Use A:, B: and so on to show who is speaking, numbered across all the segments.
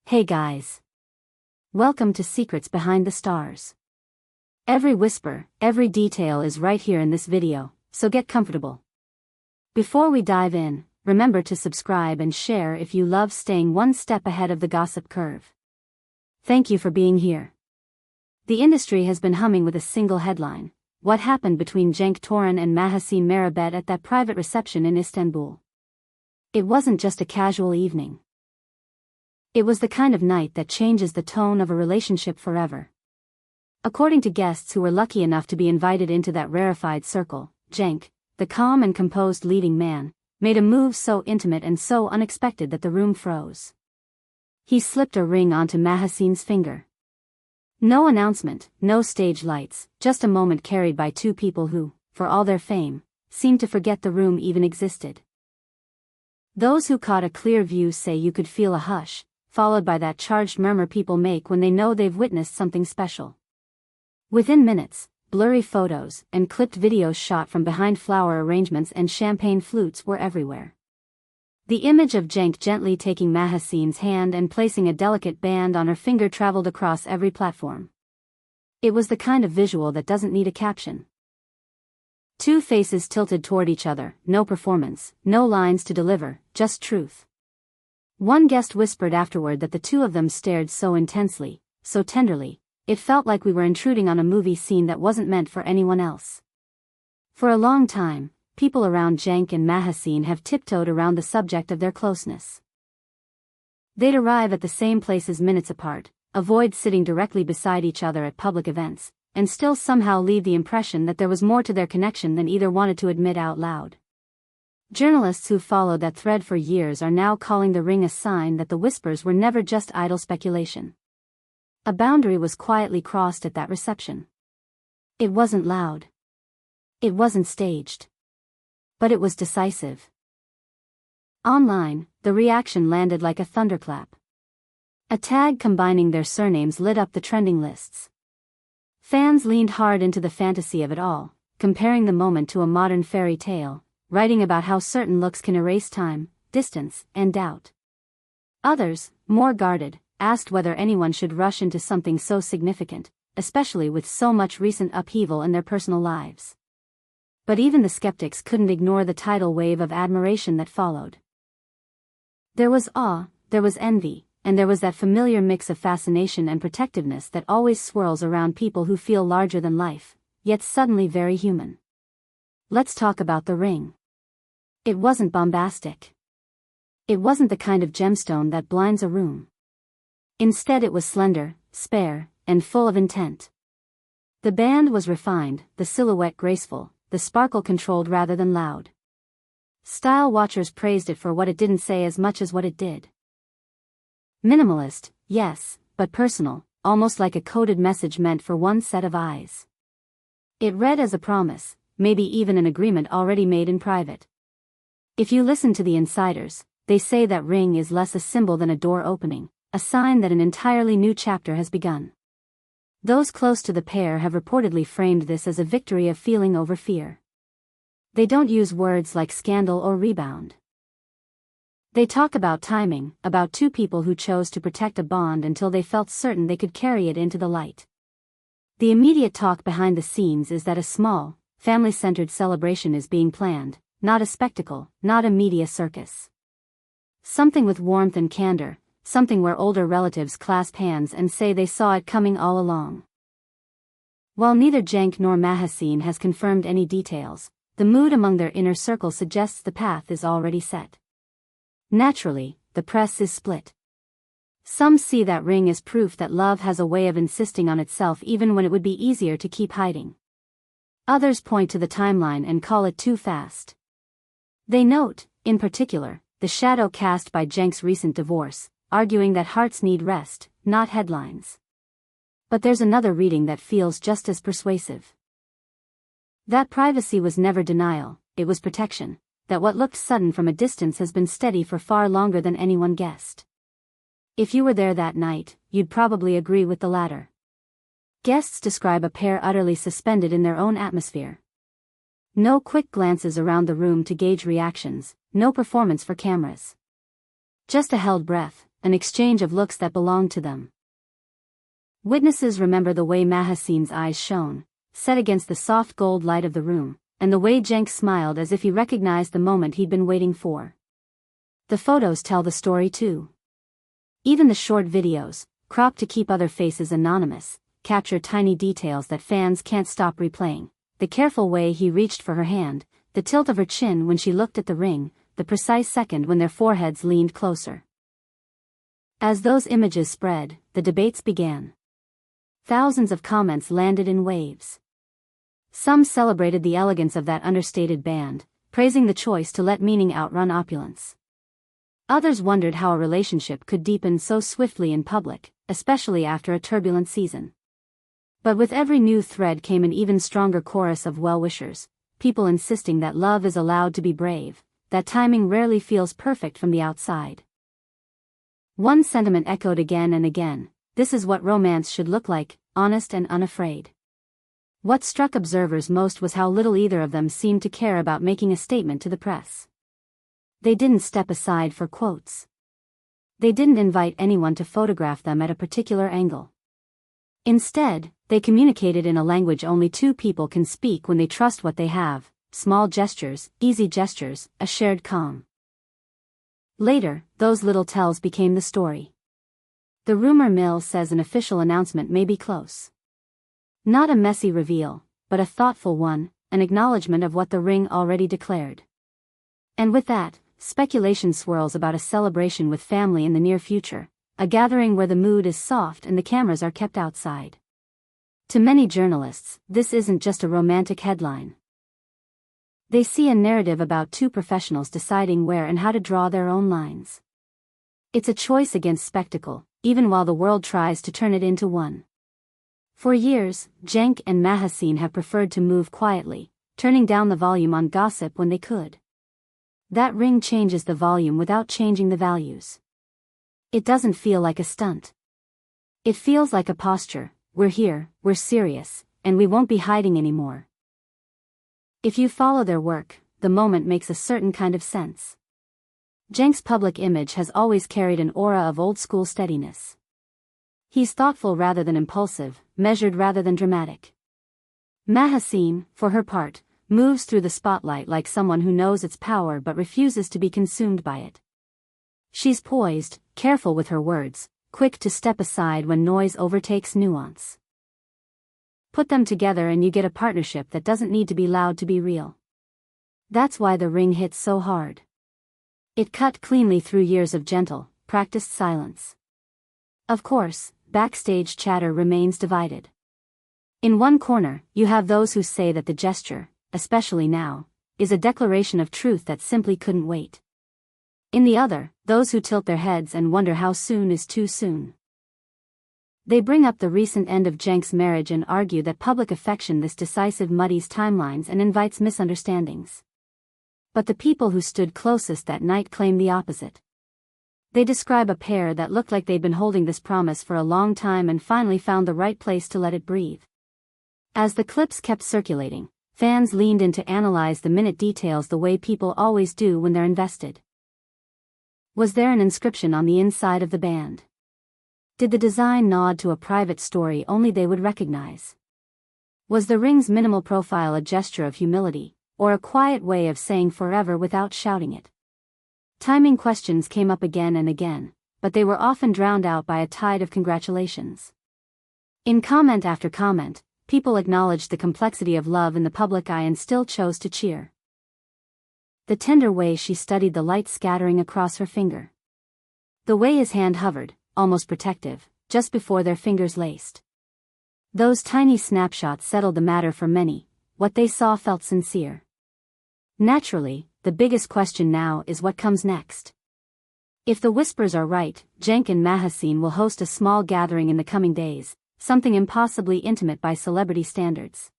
A: Hey guys. Welcome to Secrets Behind the Stars. Every whisper, every detail is right here in this video, so get comfortable. Before we dive in, remember to subscribe and share if you love staying one step ahead of the gossip curve. Thank you for being here. The industry has been humming with a single headline: what happened between Cenk and Mahassine Merabet at that private reception in Istanbul. It wasn't just a casual evening. It was the kind of night that changes the tone of a relationship forever. According to guests who were lucky enough to be invited into that rarefied circle, Cenk, the calm and composed leading man, made a move so intimate and so unexpected that the room froze. He slipped a ring onto Mahassine's finger. No announcement, no stage lights, just a moment carried by two people who, for all their fame, seemed to forget the room even existed. Those who caught a clear view say you could feel a hush, followed by that charged murmur people make when they know they've witnessed something special. Within minutes, blurry photos and clipped videos shot from behind flower arrangements and champagne flutes were everywhere. The image of Cenk gently taking Mahassine's hand and placing a delicate band on her finger traveled across every platform. It was the kind of visual that doesn't need a caption. Two faces tilted toward each other, no performance, no lines to deliver, just truth. One guest whispered afterward that the two of them stared so intensely, so tenderly, it felt like we were intruding on a movie scene that wasn't meant for anyone else. For a long time, people around Cenk and Mahassine have tiptoed around the subject of their closeness. They'd arrive at the same places minutes apart, avoid sitting directly beside each other at public events, and still somehow leave the impression that there was more to their connection than either wanted to admit out loud. Journalists who followed that thread for years are now calling the ring a sign that the whispers were never just idle speculation. A boundary was quietly crossed at that reception. It wasn't loud. It wasn't staged. But it was decisive. Online, the reaction landed like a thunderclap. A tag combining their surnames lit up the trending lists. Fans leaned hard into the fantasy of it all, comparing the moment to a modern fairy tale, writing about how certain looks can erase time, distance, and doubt. Others, more guarded, asked whether anyone should rush into something so significant, especially with so much recent upheaval in their personal lives. But even the skeptics couldn't ignore the tidal wave of admiration that followed. There was awe, there was envy, and there was that familiar mix of fascination and protectiveness that always swirls around people who feel larger than life, yet suddenly very human. Let's talk about the ring. It wasn't bombastic. It wasn't the kind of gemstone that blinds a room. Instead, it was slender, spare, and full of intent. The band was refined, the silhouette graceful, the sparkle controlled rather than loud. Style watchers praised it for what it didn't say as much as what it did. Minimalist, yes, but personal, almost like a coded message meant for one set of eyes. It read as a promise, maybe even an agreement already made in private. If you listen to the insiders, they say that ring is less a symbol than a door opening, a sign that an entirely new chapter has begun. Those close to the pair have reportedly framed this as a victory of feeling over fear. They don't use words like scandal or rebound. They talk about timing, about two people who chose to protect a bond until they felt certain they could carry it into the light. The immediate talk behind the scenes is that a small, family-centered celebration is being planned, not a spectacle, not a media circus. Something with warmth and candor, something where older relatives clasp hands and say they saw it coming all along. While neither Cenk nor Mahassine has confirmed any details, the mood among their inner circle suggests the path is already set. Naturally, the press is split. Some see that ring as proof that love has a way of insisting on itself even when it would be easier to keep hiding. Others point to the timeline and call it too fast. They note, in particular, the shadow cast by Cenk's recent divorce, arguing that hearts need rest, not headlines. But there's another reading that feels just as persuasive. That privacy was never denial, it was protection, that what looked sudden from a distance has been steady for far longer than anyone guessed. If you were there that night, you'd probably agree with the latter. Guests describe a pair utterly suspended in their own atmosphere. No quick glances around the room to gauge reactions, no performance for cameras. Just a held breath, an exchange of looks that belonged to them. Witnesses remember the way Mahassine's eyes shone, set against the soft gold light of the room, and the way Cenk smiled as if he recognized the moment he'd been waiting for. The photos tell the story too. Even the short videos, cropped to keep other faces anonymous, capture tiny details that fans can't stop replaying. The careful way he reached for her hand, the tilt of her chin when she looked at the ring, the precise second when their foreheads leaned closer. As those images spread, the debates began. Thousands of comments landed in waves. Some celebrated the elegance of that understated band, praising the choice to let meaning outrun opulence. Others wondered how a relationship could deepen so swiftly in public, especially after a turbulent season. But with every new thread came an even stronger chorus of well-wishers, people insisting that love is allowed to be brave, that timing rarely feels perfect from the outside. One sentiment echoed again and again: this is what romance should look like, honest and unafraid. What struck observers most was how little either of them seemed to care about making a statement to the press. They didn't step aside for quotes. They didn't invite anyone to photograph them at a particular angle. Instead, they communicated in a language only two people can speak when they trust what they have: small gestures, easy gestures, a shared calm. Later, those little tells became the story. The rumor mill says an official announcement may be close. Not a messy reveal, but a thoughtful one, an acknowledgement of what the ring already declared. And with that, speculation swirls about a celebration with family in the near future, a gathering where the mood is soft and the cameras are kept outside. To many journalists, this isn't just a romantic headline. They see a narrative about two professionals deciding where and how to draw their own lines. It's a choice against spectacle, even while the world tries to turn it into one. For years, Cenk and Mahassine have preferred to move quietly, turning down the volume on gossip when they could. That ring changes the volume without changing the values. It doesn't feel like a stunt. It feels like a posture: we're here, we're serious, and we won't be hiding anymore. If you follow their work, the moment makes a certain kind of sense. Cenk's public image has always carried an aura of old-school steadiness. He's thoughtful rather than impulsive, measured rather than dramatic. Mahassine, for her part, moves through the spotlight like someone who knows its power but refuses to be consumed by it. She's poised, careful with her words, quick to step aside when noise overtakes nuance. Put them together and you get a partnership that doesn't need to be loud to be real. That's why the ring hits so hard. It cut cleanly through years of gentle, practiced silence. Of course, backstage chatter remains divided. In one corner, you have those who say that the gesture, especially now, is a declaration of truth that simply couldn't wait. In the other, those who tilt their heads and wonder how soon is too soon. They bring up the recent end of Cenk's marriage and argue that public affection this decisive muddies timelines and invites misunderstandings. But the people who stood closest that night claim the opposite. They describe a pair that looked like they'd been holding this promise for a long time and finally found the right place to let it breathe. As the clips kept circulating, fans leaned in to analyze the minute details the way people always do when they're invested. Was there an inscription on the inside of the band? Did the design nod to a private story only they would recognize? Was the ring's minimal profile a gesture of humility, or a quiet way of saying forever without shouting it? Timing questions came up again and again, but they were often drowned out by a tide of congratulations. In comment after comment, people acknowledged the complexity of love in the public eye and still chose to cheer. The tender way she studied the light scattering across her finger. The way his hand hovered, almost protective, just before their fingers laced. Those tiny snapshots settled the matter for many. What they saw felt sincere. Naturally, the biggest question now is what comes next. If the whispers are right, Cenk and Mahassine will host a small gathering in the coming days, something impossibly intimate by celebrity standards.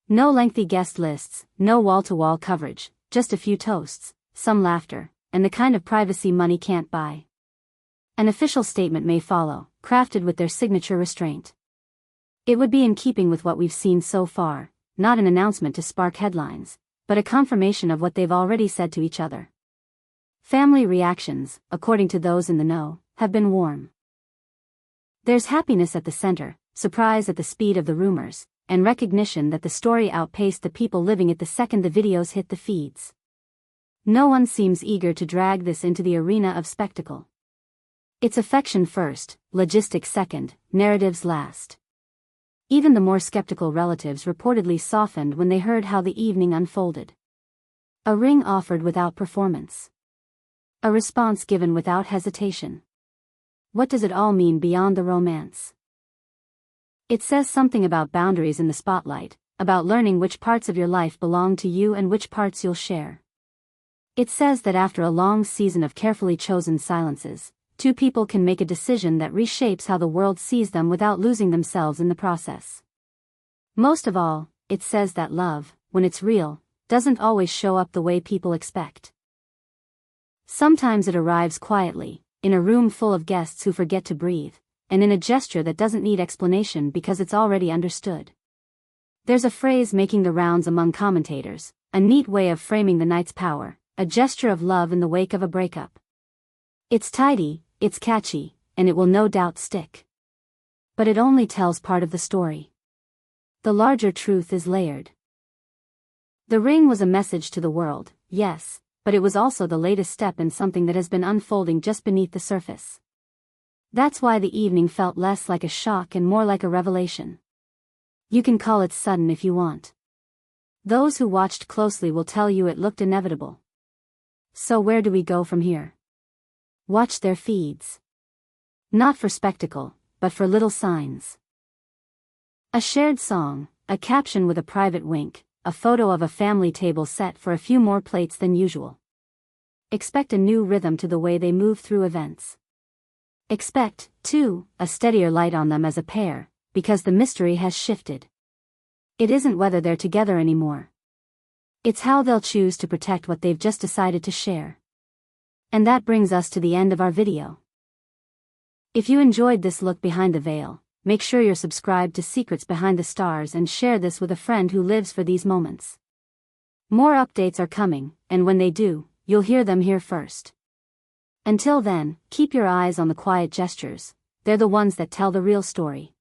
A: No lengthy guest lists, no wall-to-wall coverage, just a few toasts, some laughter, and the kind of privacy money can't buy. An official statement may follow, crafted with their signature restraint. It would be in keeping with what we've seen so far, not an announcement to spark headlines, but a confirmation of what they've already said to each other. Family reactions, according to those in the know, have been warm. There's happiness at the center, surprise at the speed of the rumors, and recognition that the story outpaced the people living it the second the videos hit the feeds. No one seems eager to drag this into the arena of spectacle. It's affection first, logistics second, narratives last. Even the more skeptical relatives reportedly softened when they heard how the evening unfolded. A ring offered without performance. A response given without hesitation. What does it all mean beyond the romance? It says something about boundaries in the spotlight, about learning which parts of your life belong to you and which parts you'll share. It says that after a long season of carefully chosen silences, two people can make a decision that reshapes how the world sees them without losing themselves in the process. Most of all, it says that love, when it's real, doesn't always show up the way people expect. Sometimes it arrives quietly, in a room full of guests who forget to breathe, and in a gesture that doesn't need explanation because it's already understood. There's a phrase making the rounds among commentators, a neat way of framing the night's power, a gesture of love in the wake of a breakup. It's tidy, it's catchy, and it will no doubt stick. But it only tells part of the story. The larger truth is layered. The ring was a message to the world, yes, but it was also the latest step in something that has been unfolding just beneath the surface. That's why the evening felt less like a shock and more like a revelation. You can call it sudden if you want. Those who watched closely will tell you it looked inevitable. So where do we go from here? Watch their feeds. Not for spectacle, but for little signs. A shared song, a caption with a private wink, a photo of a family table set for a few more plates than usual. Expect a new rhythm to the way they move through events. Expect, too, a steadier light on them as a pair, because the mystery has shifted. It isn't whether they're together anymore. It's how they'll choose to protect what they've just decided to share. And that brings us to the end of our video. If you enjoyed this look behind the veil, make sure you're subscribed to Secrets Behind the Stars and share this with a friend who lives for these moments. More updates are coming, and when they do, you'll hear them here first. Until then, keep your eyes on the quiet gestures, they're the ones that tell the real story.